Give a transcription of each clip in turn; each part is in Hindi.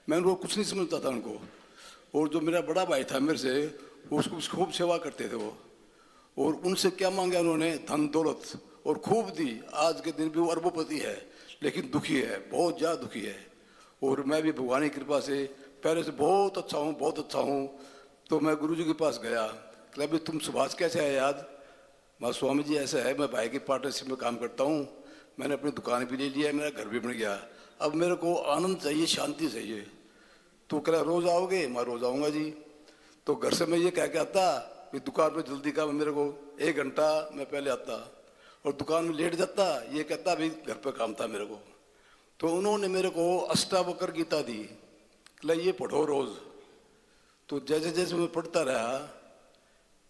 मैं उनको कुछ नहीं समझता था उनको। और जो मेरा बड़ा भाई था मेरे से, उसको खूब सेवा करते थे वो। और उनसे क्या मांगा उन्होंने? धन दौलत, और खूब दी। आज के दिन भी वो अरबोपति है, लेकिन दुखी है, बहुत ज़्यादा दुखी है। और मैं भी भगवान की कृपा से पहले से बहुत अच्छा हूँ, बहुत अच्छा हूँ। तो मैं गुरु जी के पास गया, कहा भाई तुम सुभाष कैसे है याद? मैं स्वामी जी ऐसा है, मैं भाई की पार्टनरशिप में काम करता हूँ, मैंने अपनी दुकान भी ले लिया है, मेरा घर भी बन गया, अब मेरे को आनंद चाहिए, शांति चाहिए। तो कह रहा रोज़ आओगे? मैं रोज़ आऊँगा जी। तो घर से मैं ये कह के आता कि दुकान पे जल्दी का, मेरे को 1 घंटा मैं पहले आता, और दुकान में लेट जाता, ये कहता भाई घर पे काम था मेरे को। तो उन्होंने मेरे को अष्टावक्र गीता दी, कहला ये पढ़ो रोज़। तो जैसे जैसे मैं पढ़ता रहा,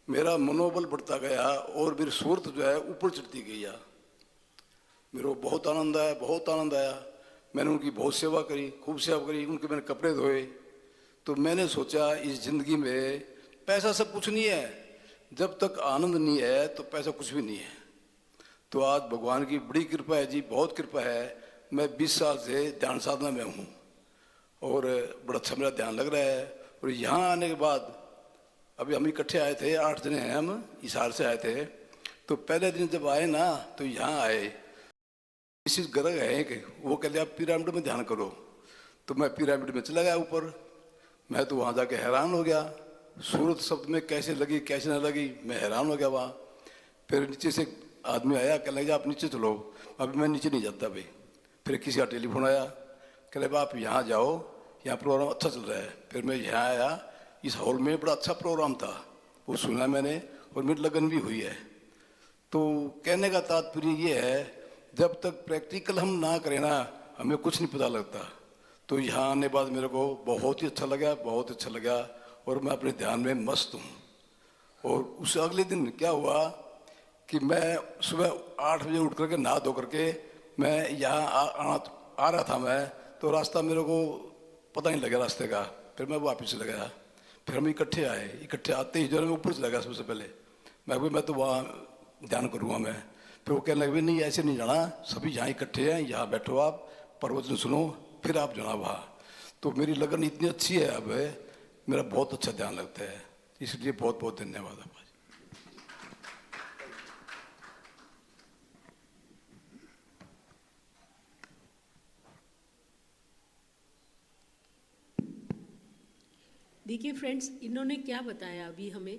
मेरा मनोबल बढ़ता गया, और मेरी सूरत जो है ऊपर चढ़ती गई। मेरे को बहुत आनंद आया, बहुत आनंद आया। मैंने उनकी बहुत सेवा करी, खूब सेवा करी, उनके मैंने कपड़े धोए। तो मैंने सोचा इस ज़िंदगी में पैसा सब कुछ नहीं है, जब तक आनंद नहीं है तो पैसा कुछ भी नहीं है। तो आज भगवान की बड़ी कृपा है जी, बहुत कृपा है। मैं 20 साल से ध्यान साधना में हूँ, और बड़ा अच्छा मेरा ध्यान लग रहा है। और यहाँ आने के बाद अभी हम इकट्ठे आए थे, 8 जने हैं हम, हिसार से आए थे। तो पहले दिन जब आए ना, तो यहाँ आए, इसी गर्ग है कि वो कहते आप पिरामिड में ध्यान करो। तो मैं पिरामिड में चला गया ऊपर। मैं तो वहाँ जाके हैरान हो गया, सूरत शब्द में कैसे लगी कैसे ना लगी, मैं हैरान हो गया वहाँ। फिर नीचे से आदमी आया, कह लगे आप नीचे चलो। अभी मैं नीचे नहीं जाता भाई। फिर किसी का टेलीफोन आया, कह लगे आप यहाँ जाओ, यहाँ प्रोग्राम अच्छा चल रहा है। फिर मैं यहाँ आया, इस हॉल में बड़ा अच्छा प्रोग्राम था, वो सुना मैंने, और मेरी लगन भी हुई है। तो कहने का तात्पर्य ये है, जब तक प्रैक्टिकल हम ना करें ना, हमें कुछ नहीं पता लगता। तो यहाँ आने बाद मेरे को बहुत ही अच्छा लगा, बहुत अच्छा लगा, और मैं अपने ध्यान में मस्त हूँ। और उस अगले दिन क्या हुआ कि मैं सुबह 8 बजे उठ करके नहा धो करके मैं यहाँ आ रहा था मैं, तो रास्ता मेरे को पता नहीं लगा रास्ते का। फिर मैं वापस चला गया। फिर हम इकट्ठे आए, इकट्ठे आते ही जो मैं ऊपर चला गया सबसे पहले। मैं तो वहाँ ध्यान करूँगा मैं। फिर वो कहने लगे नहीं ऐसे नहीं जाना, सभी यहाँ इकट्ठे हैं, यहाँ बैठो आप, प्रवचन सुनो, फिर आप जाना वहाँ। तो मेरी लगन इतनी अच्छी है, अब मेरा बहुत अच्छा ध्यान लगता है। इसलिए बहुत बहुत धन्यवाद आपका। देखिए फ्रेंड्स, इन्होंने क्या बताया अभी हमें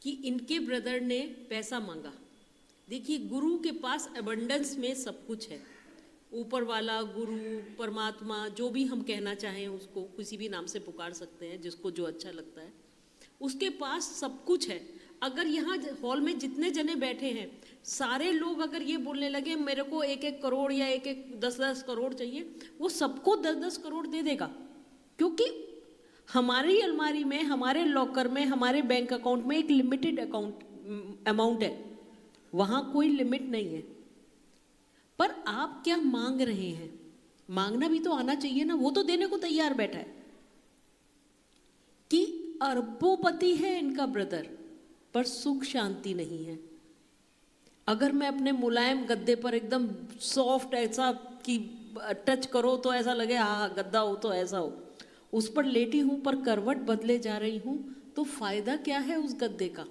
कि इनके ब्रदर ने पैसा मांगा। देखिए गुरु के पास अबंडेंस में सब कुछ है। ऊपर वाला, गुरु, परमात्मा, जो भी हम कहना चाहें उसको, किसी भी नाम से पुकार सकते हैं, जिसको जो अच्छा लगता है। उसके पास सब कुछ है। अगर यहाँ हॉल में जितने जने बैठे हैं, सारे लोग अगर ये बोलने लगे मेरे को 1-1 करोड़ या 1-1 10-10 करोड़ चाहिए, वो सबको 10-10 करोड़ दे देगा। क्योंकि हमारी अलमारी में, हमारे लॉकर में, हमारे बैंक अकाउंट में एक लिमिटेड अमाउंट है, वहाँ कोई लिमिट नहीं है। पर आप क्या मांग रहे हैं? मांगना भी तो आना चाहिए ना। वो तो देने को तैयार बैठा है कि अरबोपति है इनका ब्रदर, पर सुख शांति नहीं है। अगर मैं अपने मुलायम गद्दे पर एकदम सॉफ्ट ऐसा कि टच करो तो ऐसा लगे हाँ गद्दा हो तो ऐसा हो, उस पर लेटी हूं पर करवट बदले जा रही हूं, तो फायदा क्या है उस गद्दे का?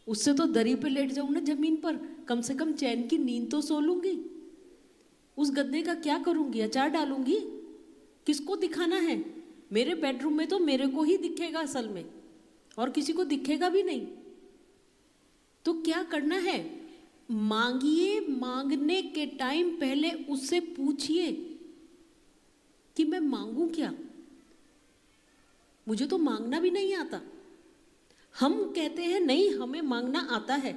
उससे तो दरी पे लेट जाऊं ना जमीन पर, कम से कम चैन की नींद तो सो लूंगी। उस गद्दे का क्या करूंगी? अचार डालूंगी? किसको दिखाना है? मेरे बेडरूम में तो मेरे को ही दिखेगा असल में, और किसी को दिखेगा भी नहीं। तो क्या करना है? मांगिए, मांगने के टाइम पहले उससे पूछिए कि मैं मांगू क्या? मुझे तो मांगना भी नहीं आता। हम कहते हैं नहीं हमें मांगना आता है,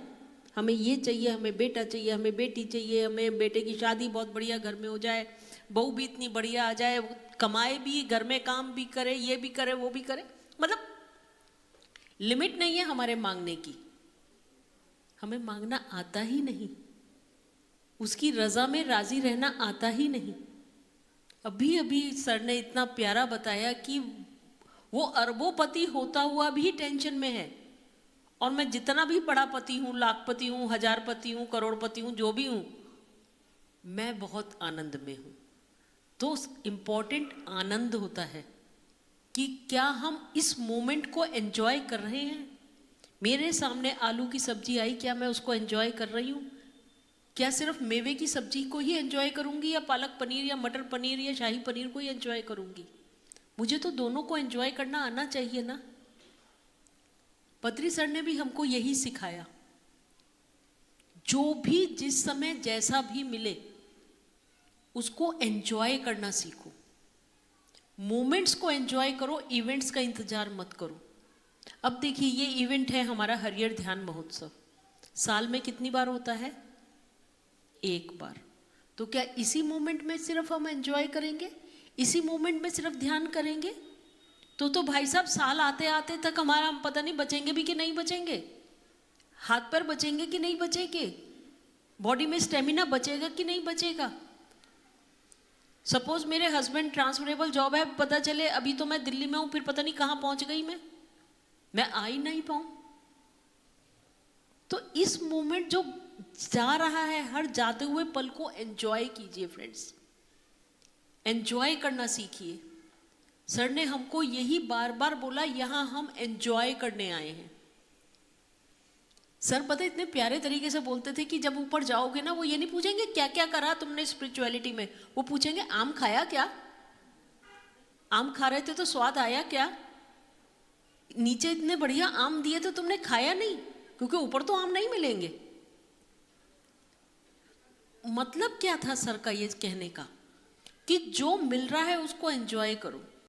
हमें ये चाहिए, हमें बेटा चाहिए, हमें बेटी चाहिए, हमें बेटे की शादी बहुत बढ़िया घर में हो जाए, बहू भी इतनी बढ़िया आ जाए, कमाए भी, घर में काम भी करे, ये भी करे, वो भी करे। मतलब लिमिट नहीं है हमारे मांगने की। हमें मांगना आता ही नहीं, उसकी रजा में राजी रहना आता ही नहीं। अभी अभी सर ने इतना प्यारा बताया कि वो अरबोपति होता हुआ भी टेंशन में है, और मैं जितना भी बड़ा पति हूँ, लाखपति हूँ, हजारपति हूँ, करोड़पति हूँ, जो भी हूँ, मैं बहुत आनंद में हूँ। तो इम्पोर्टेंट आनंद होता है कि क्या हम इस मोमेंट को एंजॉय कर रहे हैं। मेरे सामने आलू की सब्जी आई, क्या मैं उसको एंजॉय कर रही हूँ? क्या सिर्फ मेवे की सब्जी को ही एंजॉय करूँगी या पालक पनीर या मटर पनीर या शाही पनीर को ही एंजॉय करूँगी? मुझे तो दोनों को एंजॉय करना आना चाहिए ना। पत्री सर ने भी हमको यही सिखाया, जो भी जिस समय जैसा भी मिले उसको एंजॉय करना सीखो, मोमेंट्स को एंजॉय करो, इवेंट्स का इंतजार मत करो। अब देखिए, ये इवेंट है हमारा हरियर ध्यान महोत्सव। साल में कितनी बार होता है? एक बार। तो क्या इसी मोमेंट में सिर्फ हम एंजॉय करेंगे, इसी मोमेंट में सिर्फ ध्यान करेंगे? तो भाई साहब, साल आते आते तक हमारा हम पता नहीं बचेंगे भी कि नहीं बचेंगे, हाथ पैर बचेंगे कि नहीं बचेंगे, बॉडी में स्टेमिना बचेगा कि नहीं बचेगा। सपोज मेरे हस्बैंड ट्रांसफरेबल जॉब है, पता चले अभी तो मैं दिल्ली में हूं, फिर पता नहीं कहां पहुंच गई मैं आ ही नहीं पाऊं। तो इस मोमेंट जो जा रहा है, हर जाते हुए पल को एंजॉय कीजिए फ्रेंड्स, एंजॉय करना सीखिए। सर ने हमको यही बार बार बोला, यहां हम एंजॉय करने आए हैं। सर पता इतने प्यारे तरीके से बोलते थे कि जब ऊपर जाओगे ना, वो ये नहीं पूछेंगे क्या क्या करा तुमने स्पिरिचुअलिटी में, वो पूछेंगे आम खाया क्या, आम खा रहे थे तो स्वाद आया क्या, नीचे इतने बढ़िया आम दिए तो तुमने खाया नहीं, क्योंकि ऊपर तो आम नहीं मिलेंगे। मतलब क्या था सर का ये कहने का, कि जो मिल रहा है उसको एंजॉय करो।